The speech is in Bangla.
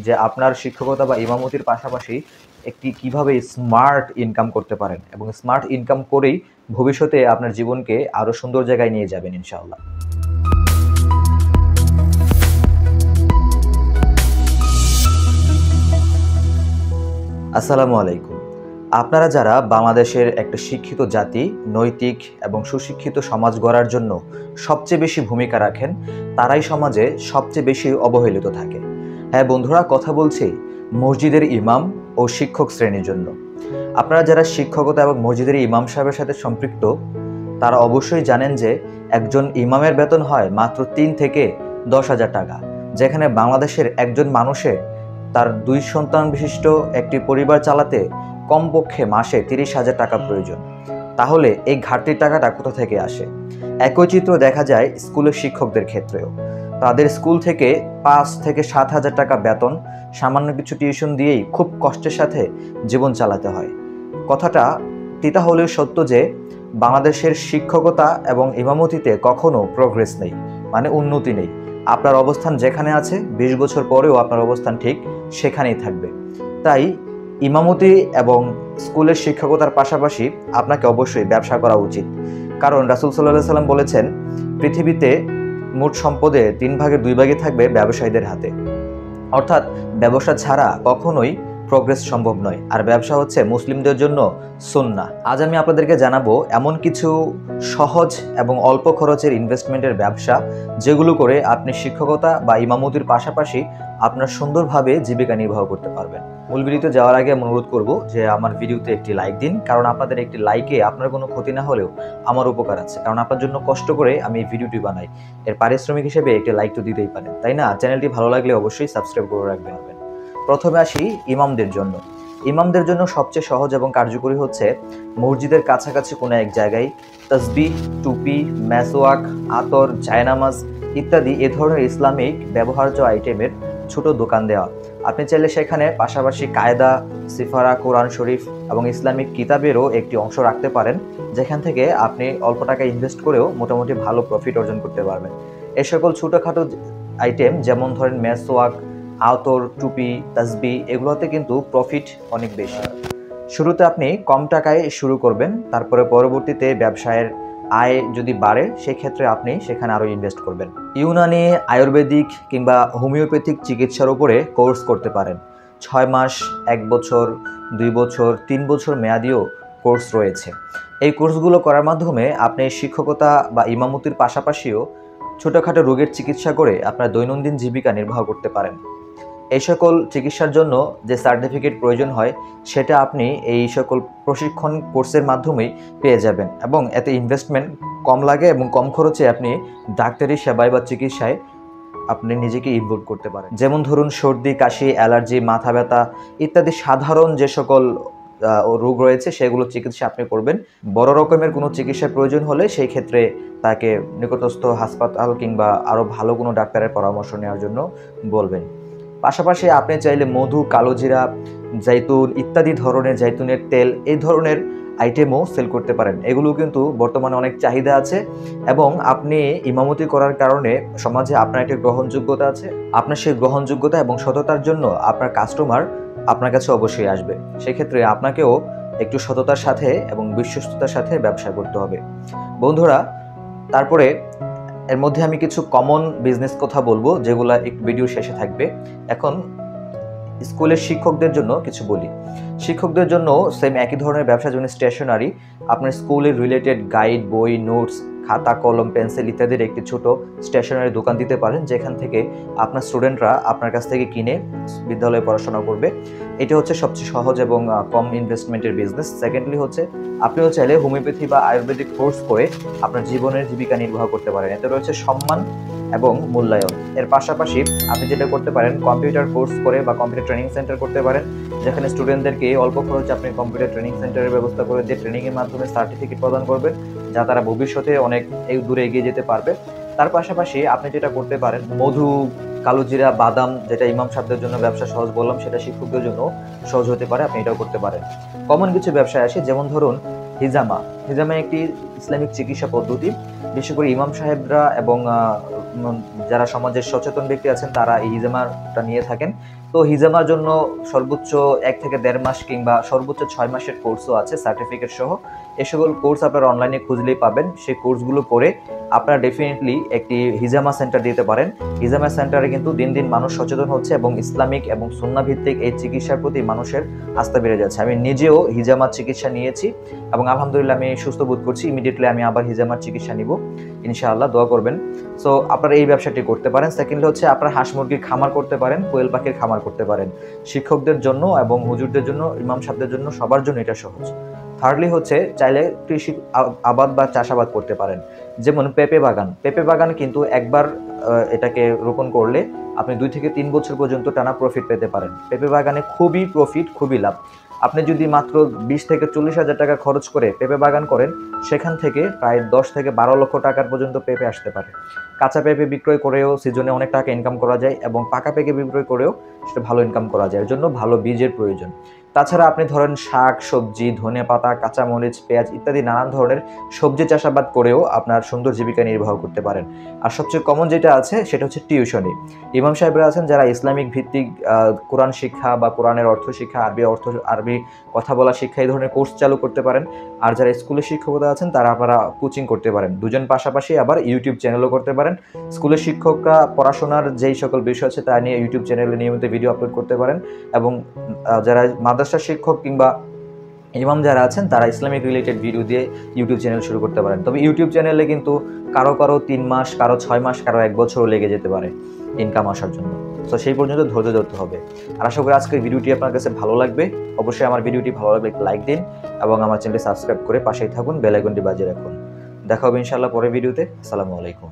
যে আপনার শিক্ষকতা বা ইমামতির পাশাপাশি একটি কিভাবে স্মার্ট ইনকাম করতে পারেন এবং স্মার্ট ইনকাম করেই ভবিষ্যতে আপনার জীবনকে আরও সুন্দর জায়গায় নিয়ে যাবেন ইনশাআল্লাহ। আসসালামু আলাইকুম। আপনারা যারা বাংলাদেশের একটা শিক্ষিত জাতি, নৈতিক এবং সুশিক্ষিত সমাজ গড়ার জন্য সবচেয়ে বেশি ভূমিকা রাখেন, তারাই সমাজে সবচেয়ে বেশি অবহেলিত থাকে। হ্যাঁ বন্ধুরা, কথা বলছি মসজিদের ইমাম ও শিক্ষক শ্রেণীর জন্য। আপনারা যারা শিক্ষকতা এবং মসজিদের ইমাম সাহেবের সাথে সম্পৃক্ত, তারা অবশ্যই জানেন যে একজন ইমামের বেতন হয় মাত্র 3 থেকে 10,000 টাকা, যেখানে বাংলাদেশের একজন মানুষের তার 2 সন্তান বিশিষ্ট একটি পরিবার চালাতে কমপক্ষে মাসে 30,000 টাকা প্রয়োজন। তাহলে এই ঘাটতির টাকাটা কোথা থেকে আসে? একই চিত্র দেখা যায় স্কুলের শিক্ষকদের ক্ষেত্রেও। তাদের স্কুল থেকে 5 থেকে 7,000 টাকা বেতন, সামান্য কিছু টিউশন দিয়েই খুব কষ্টের সাথে জীবন চালাতে হয়। কথাটা তিতা হলেও সত্য যে বাংলাদেশের শিক্ষকতা এবং ইমামতিতে কখনো প্রোগ্রেস নেই, মানে উন্নতি নেই। আপনার অবস্থান যেখানে আছে 20 বছর পরেও আপনার অবস্থান ঠিক সেখানেই থাকবে। তাই ইমামতি এবং স্কুলের শিক্ষকতার পাশাপাশি আপনাকে অবশ্যই ব্যবসা করা উচিত। কারণ রাসূল সাল্লাল্লাহু আলাইহি ওয়াসাল্লাম বলেছেন, পৃথিবীতে মোট সম্পদে 3 ভাগের 2 ভাগই থাকবে ব্যবসায়ীদের হাতে। অর্থাৎ ব্যবসা ছাড়া কখনোই প্রোগ্রেস সম্ভব নয়। আর ব্যবসা হচ্ছে মুসলিমদের জন্য সুন্নাহ। আজ আমি আপনাদেরকে জানাবো এমন কিছু সহজ এবং অল্প খরচের ইনভেস্টমেন্টের ব্যবসা, যেগুলো করে আপনি শিক্ষকতা বা ইমামতির পাশাপাশি আপনার সুন্দরভাবে জীবিকা নির্বাহ করতে পারবেন। মূল ভিডিওতে যাওয়ার আগে আমি অনুরোধ করব যে আমার ভিডিওতে একটি লাইক দিন, কারণ আপনাদের একটি লাইকে আপনার কোনো ক্ষতি না হলেও আমার উপকার আছে। কারণ আপনার জন্য কষ্ট করে আমি এই ভিডিওটি বানাই, এর পারিশ্রমিক হিসেবে একটি লাইক তো দিতেই পারেন, তাই না? চ্যানেলটি ভালো লাগলে অবশ্যই সাবস্ক্রাইব করে রাখবেন। প্রথমে আসি ইমামদের জন্য। ইমামদের জন্য সবচেয়ে সহজ এবং কার্যকরী হচ্ছে মসজিদের কাছাকাছি কোনো এক জায়গায় তাসবিহ, টুপি, মেসওয়াক, আতর, জায়নামাজ ইত্যাদি এ ধরনের ইসলামিক ব্যবহার্য আইটেমের ছোট দোকান দেওয়া। আপনি চাইলে সেখানে পাশাপাশি কায়দা, সিফারা, কোরআন শরীফ এবং ইসলামিক কিতাবেরও একটি অংশ রাখতে পারেন, যেখান থেকে আপনি অল্প টাকা ইনভেস্ট করেও মোটামুটি ভালো প্রফিট অর্জন করতে পারবেন। এ সকল ছোটোখাটো আইটেম যেমন ধরেন মেসওয়াক, আতর, টুপি, তাসবিহ, এগুলোতে কিন্তু প্রফিট অনেক বেশি। শুরুতে আপনি কম টাকায় শুরু করবেন, তারপরে পরবর্তীতে ব্যবসায়ের আয় যদি বাড়ে সেক্ষেত্রে আপনি সেখানে আরও ইনভেস্ট করবেন। ইউনানি, আয়ুর্বেদিক কিংবা হোমিওপ্যাথিক চিকিৎসার উপরে কোর্স করতে পারেন। 6 মাস, 1 বছর, 2 বছর, 3 বছর মেয়াদিও কোর্স রয়েছে। এই কোর্সগুলো করার মাধ্যমে আপনি শিক্ষকতা বা ইমামতির পাশাপাশিও ছোটোখাটো রোগের চিকিৎসা করে আপনার দৈনন্দিন জীবিকা নির্বাহ করতে পারেন। এই সকল চিকিৎসার জন্য যে সার্টিফিকেট প্রয়োজন হয় সেটা আপনি এই সকল প্রশিক্ষণ কোর্সের মাধ্যমেই পেয়ে যাবেন, এবং এতে ইনভেস্টমেন্ট কম লাগে এবং কম খরচে আপনি ডাক্তারি সেবায় বা চিকিৎসায় আপনি নিজেকে ইনভলভ করতে পারেন। যেমন ধরুন সর্দি, কাশি, অ্যালার্জি, মাথা ব্যথা ইত্যাদি সাধারণ যে সকল রোগ রয়েছে সেগুলো চিকিৎসা আপনি করবেন। বড় রকমের কোনো চিকিৎসার প্রয়োজন হলে সেই ক্ষেত্রে তাকে নিকটস্থ হাসপাতাল কিংবা আরও ভালো কোনো ডাক্তারের পরামর্শ নেওয়ার জন্য বলবেন। পাশাপাশি আপনি চাইলে মধু, কালোজিরা, জাইতুন ইত্যাদি ধরনের, জাইতুনের তেল, এই ধরনের আইটেমও সেল করতে পারেন। এগুলো কিন্তু বর্তমানে অনেক চাহিদা আছে এবং আপনি ইমামতি করার কারণে সমাজে আপনার একটা গ্রহণযোগ্যতা আছে। আপনার সেই গ্রহণযোগ্যতা এবং সততার জন্য আপনার কাস্টমার আপনার কাছে অবশ্যই আসবে। সেক্ষেত্রে আপনাকেও একটু সততার সাথে এবং বিশ্বস্ততার সাথে ব্যবসা করতে হবে। বন্ধুরা, তারপরে এর মধ্যে আমি কিছু কমন বিজনেস কথা বলবো, যেগুলো একটু ভিডিও শেষে থাকবে। এখন স্কুলের শিক্ষকদের জন্য কিছু বলি। শিক্ষকদের জন্য সেম একই ধরনের ব্যবসা, যেমন স্টেশনারি। আপনার স্কুলের রিলেটেড গাইড, বই, নোটস, খাতা, কলম, পেন্সিল ইত্যাদির একটি ছোট স্টেশনারি দোকান দিতে পারেন, যেখান থেকে আপনার স্টুডেন্টরা আপনার কাছ থেকে কিনে বিদ্যালয়ে পড়াশোনা করবে। এটা হচ্ছে সবচেয়ে সহজ এবং কম ইনভেস্টমেন্টের বিজনেস। সেকেন্ডলি হচ্ছে আপনিও চাইলে হোমিওপ্যাথি বা আয়ুর্বেদিক কোর্স করে আপনার জীবনের জীবিকা নির্বাহ করতে পারেন। এতে রয়েছে সম্মান এবং মূল্যায়ন। এর পাশাপাশি আপনি যেটা করতে পারেন, কম্পিউটার কোর্স করে বা কম্পিউটার ট্রেনিং সেন্টার করতে পারেন, যেখানে স্টুডেন্টদেরকে অল্প খরচে আপনি কম্পিউটার ট্রেনিং সেন্টারের ব্যবস্থা করে দিয়ে ট্রেনিংয়ের মাধ্যমে সার্টিফিকেট প্রদান করবেন, যা তারা ভবিষ্যতে অনেক দূরে এগিয়ে যেতে পারবে। তার পাশাপাশি আপনি যেটা করতে পারেন, মধু, কালোজিরা, বাদাম, যেটা ইমাম সাহেবদের জন্য ব্যবসা সহজ বললাম, সেটা শিক্ষকদের জন্য সহজ হতে পারে, আপনি এটাও করতে পারেন। কমন কিছু ব্যবসায় আসে, যেমন ধরুন হিজামা। হিজামা একটি ইসলামিক চিকিৎসা পদ্ধতি। বিশেষ করে ইমাম সাহেবরা এবং যারা সমাজের সচেতন ব্যক্তি আছেন তারা এই হিজামাটা নিয়ে থাকেন। তো হিজামার জন্য সর্বোচ্চ 1 থেকে 1.5 মাস কিংবা সর্বোচ্চ 6 মাসের কোর্সও আছে সার্টিফিকেট সহ। এ সকল কোর্স আপনারা অনলাইনে খুঁজলেই পাবেন। সেই কোর্সগুলো করে আপনারা ডেফিনেটলি একটি হিজামা সেন্টার দিতে পারেন। হিজামা সেন্টারে কিন্তু দিন দিন মানুষ সচেতন হচ্ছে এবং ইসলামিক এবং সুন্নাহ ভিত্তিক এই চিকিৎসার প্রতি মানুষের আস্থা বেড়ে যাচ্ছে। আমি নিজেও হিজামার চিকিৎসা নিয়েছি এবং আলহামদুলিল্লাহ আমি সুস্থ বোধ করছি। ইমিডিয়েটলি আমি আবার হিজামার চিকিৎসা নিব, ইনশাআল্লাহ, দোয়া করবেন। সো আপনারা এই ব্যবসাটি করতে পারেন। সেকেন্ডলি হচ্ছে আপনারা হাঁস মুরগির খামার করতে পারেন, কোয়েল পাখির খামার করতে পারেন। শিক্ষকদের জন্য এবং হুজুরদের জন্য, ইমাম সাহেবদের জন্য, সবার জন্য এটা সহজ। থার্ডলি হচ্ছে চাইলে কৃষি আবাদ বা চাষাবাদ করতে পারেন। যেমন পেঁপে বাগান। পেঁপে বাগান কিন্তু একবার এটাকে রোপণ করলে আপনি 2 থেকে 3 বছর পর্যন্ত টানা প্রফিট পেতে পারেন। পেঁপে বাগানে খুবই প্রফিট, খুবই লাভ। আপনি যদি মাত্র 20 থেকে 40 হাজার টাকা খরচ করে পেঁপে বাগান করেন, সেখান থেকে প্রায় 10 থেকে 12 লক্ষ টাকার পর্যন্ত পেঁপে আসতে পারে। কাঁচা পেঁপে বিক্রয় করেও সিজনে অনেক টাকা ইনকাম করা যায় এবং পাকা পেঁপে বিক্রয় করেও সেটা ভালো ইনকাম করা যায়। এর জন্য ভালো বীজের প্রয়োজন। তাছাড়া আপনি ধরেন শাক সবজি, ধনেপাতা, কাঁচামরিচ, পেঁয়াজ ইত্যাদি নানান ধরনের সবজি চাষাবাদ করেও আপনার সুন্দর জীবিকা নির্বাহ করতে পারেন। আর সবচেয়ে কমন যেটা আছে সেটা হচ্ছে টিউশনি। ইমাম সাহেবরা আছেন যারা ইসলামিক ভিত্তিক কোরআন শিক্ষা বা কোরআনের অর্থ শিক্ষা, আরবি কথা বলা শিক্ষা, এই ধরনের কোর্স চালু করতে পারেন। আর যারা স্কুলে শিক্ষকতা আছেন তারা আপনারা কোচিং করতে পারেন। দুজন পাশাপাশি আবার ইউটিউব চ্যানেলও করতে পারেন। স্কুলের শিক্ষকরা পড়াশোনার যেই সকল বিষয় আছে তা নিয়ে ইউটিউব চ্যানেলে নিয়মিত ভিডিও আপলোড করতে পারেন এবং যারা মাদ্রাসা শিক্ষক কিংবা ইমাম যারা আছেন তারা ইসলামিক রিলেটেড ভিডিও দিয়ে ইউটিউব চ্যানেল শুরু করতে পারেন। তবে ইউটিউব চ্যানেলে কিন্তু কারো 3 মাস, কারো 6 মাস, কারো 1 বছরও লেগে যেতে পারে ইনকাম আসার জন্য। তো সেই পর্যন্ত ধৈর্য ধরতে হবে। আর আশা করি আজকের ভিডিওটি আপনার কাছে ভালো লাগবে। অবশ্যই আমার ভিডিওটি ভালো লাগলে একটু লাইক দিন এবং আমার চ্যানেলটি সাবস্ক্রাইব করে পাশেই থাকুন, বেল আইকনটি বাজিয়ে রাখুন। দেখা হবে ইনশাআল্লাহ পরের ভিডিওতে। আসসালামু আলাইকুম।